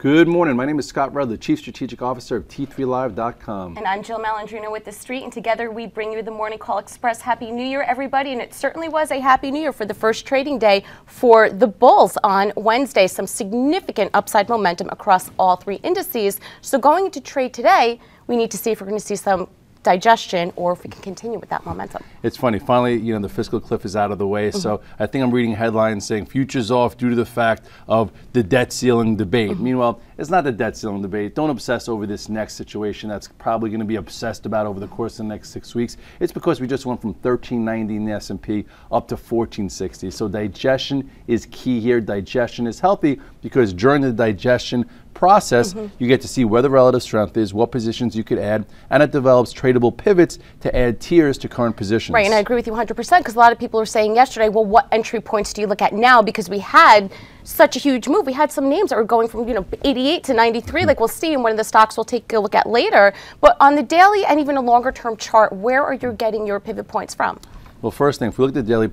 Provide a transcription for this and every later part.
Good morning. My name is Scott Rudd, the Chief Strategic Officer of T3Live.com. And I'm Jill Malandrino with The Street, and together we bring you the Morning Call Express. Happy New Year, everybody, and it certainly was a Happy New Year for the first trading day for the Bulls on Wednesday. Some significant upside momentum across all three indices. So going into trade today, we need to see if we're going to see some digestion or if we can continue with that momentum. It's funny, finally, the fiscal cliff is out of the way, so I think I'm reading headlines saying futures off due to the fact of the debt ceiling debate. Meanwhile, it's not the debt ceiling debate. Don't obsess over this next situation that's probably going to be obsessed about over the course of the next 6 weeks. It's because we just went from 1390 in the S&P up to 1460. So digestion is key here. Digestion is healthy because during the digestion process, you get to see where the relative strength is, what positions you could add, and it develops tradable pivots to add tiers to current positions. Right, and I agree with you 100% because a lot of people are saying yesterday, well, what entry points do you look at now? Because we had such a huge move. We had some names that were going from 88 to 93, like we'll see in one of the stocks we'll take a look at later. But on the daily and even a longer term chart, where are you getting your pivot points from? Well, first thing, if we look at the daily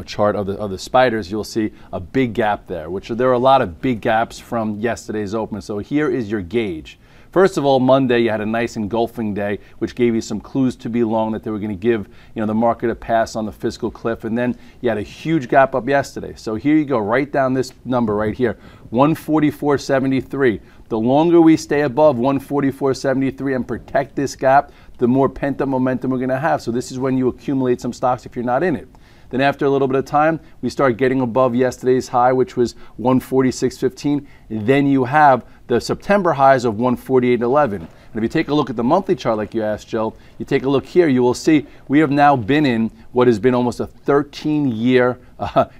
chart of the spiders, you'll see a big gap there, which there are a lot of big gaps from yesterday's open. So here is your gauge. First of all, Monday you had a nice engulfing day, which gave you some clues to be long that they were going to give the market a pass on the fiscal cliff, and then you had a huge gap up yesterday. So here you go, write down this number right here, 144.73. The longer we stay above 144.73 and protect this gap, the more pent-up momentum we're going to have. So this is when you accumulate some stocks if you're not in it. Then after a little bit of time, we start getting above yesterday's high, which was 146.15. Then you have the September highs of 148.11. And if you take a look at the monthly chart like you asked, Jill, you take a look here, you will see we have now been in what has been almost a 13-year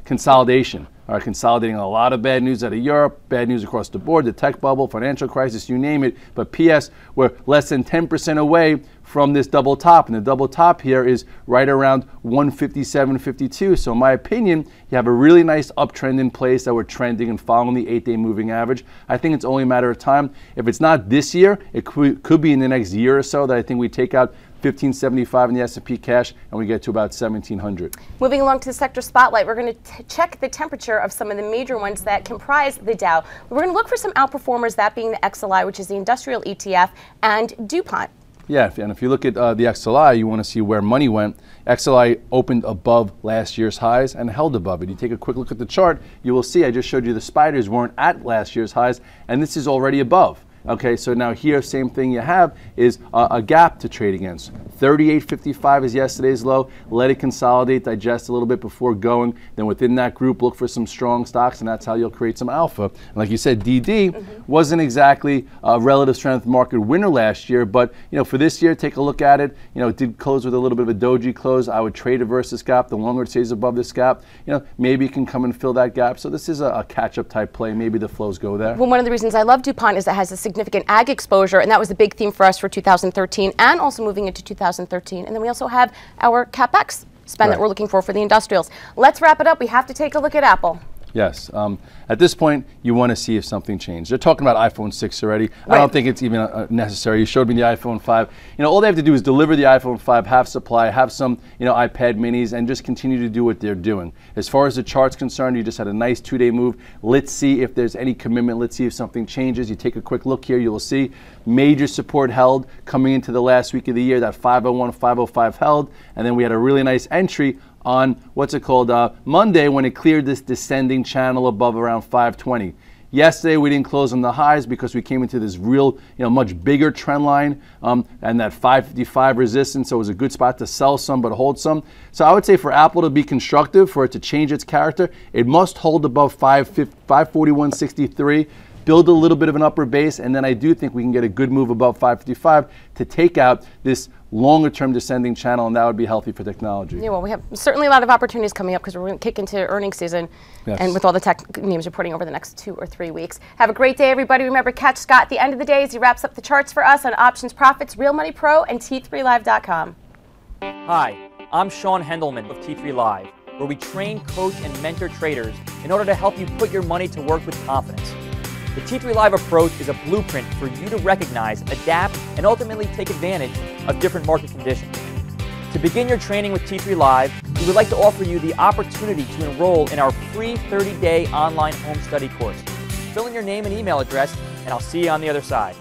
consolidation. Consolidating a lot of bad news out of Europe, bad news across the board, the tech bubble, financial crisis, you name it. But PS, we're less than 10% away from this double top. And the double top here is right around 157.52. So in my opinion, you have a really nice uptrend in place that we're trending and following the 8-day moving average. I think it's only a matter of time. If it's not this year, it could be in the next year or so that I think we take out 1575 in the S&P cash and we get to about 1700. Moving along to the sector spotlight, we're going to check the temperature of some of the major ones that comprise the Dow. We're going to look for some outperformers, that being the XLI, which is the industrial ETF, and DuPont. Yeah, and if you look at the XLI, you want to see where money went. XLI opened above last year's highs and held above it. You take a quick look at the chart, you will see I just showed you the spiders weren't at last year's highs, and this is already above. Okay, so now here, same thing you have is a gap to trade against. 38.55 is yesterday's low. Let it consolidate, digest a little bit before going. Then within that group, look for some strong stocks, and that's how you'll create some alpha. And like you said, DD wasn't exactly a relative strength market winner last year, but for this year, take a look at it. It did close with a little bit of a doji close. I would trade it versus this gap. The longer it stays above this gap, maybe you can come and fill that gap. So this is a catch-up type play. Maybe the flows go there. Well, one of the reasons I love DuPont is it has a significant ag exposure, and that was the big theme for us for 2013 and also moving into 2013. And then we also have our CapEx spend that we're looking for the industrials. Let's wrap it up. We have to take a look at Apple. Yes. At this point, you want to see if something changed. They're talking about iPhone 6 already. I don't think it's even necessary. You showed me the iPhone 5. All they have to do is deliver the iPhone 5, have supply, have some iPad minis, and just continue to do what they're doing. As far as the chart's concerned, you just had a nice 2-day move. Let's see if there's any commitment. Let's see if something changes. You take a quick look here, you will see major support held coming into the last week of the year. That 501, 505 held, and then we had a really nice entry on Monday when it cleared this descending channel above around 520. Yesterday we didn't close on the highs because we came into this real, much bigger trend line and that 555 resistance. So it was a good spot to sell some but hold some. So I would say for Apple to be constructive, for it to change its character, it must hold above 541.63. Build a little bit of an upper base, and then I do think we can get a good move above 555 to take out this longer-term descending channel, and that would be healthy for technology. Yeah, well, we have certainly a lot of opportunities coming up because we're going to kick into earnings season, and with all the tech names reporting over the next 2 or 3 weeks. Have a great day, everybody. Remember, catch Scott at the end of the day as he wraps up the charts for us on Options Profits, Real Money Pro, and T3Live.com. Hi, I'm Sean Hendelman of T3 Live, where we train, coach, and mentor traders in order to help you put your money to work with confidence. The T3 Live approach is a blueprint for you to recognize, adapt, and ultimately take advantage of different market conditions. To begin your training with T3 Live, we would like to offer you the opportunity to enroll in our free 30-day online home study course. Fill in your name and email address and I'll see you on the other side.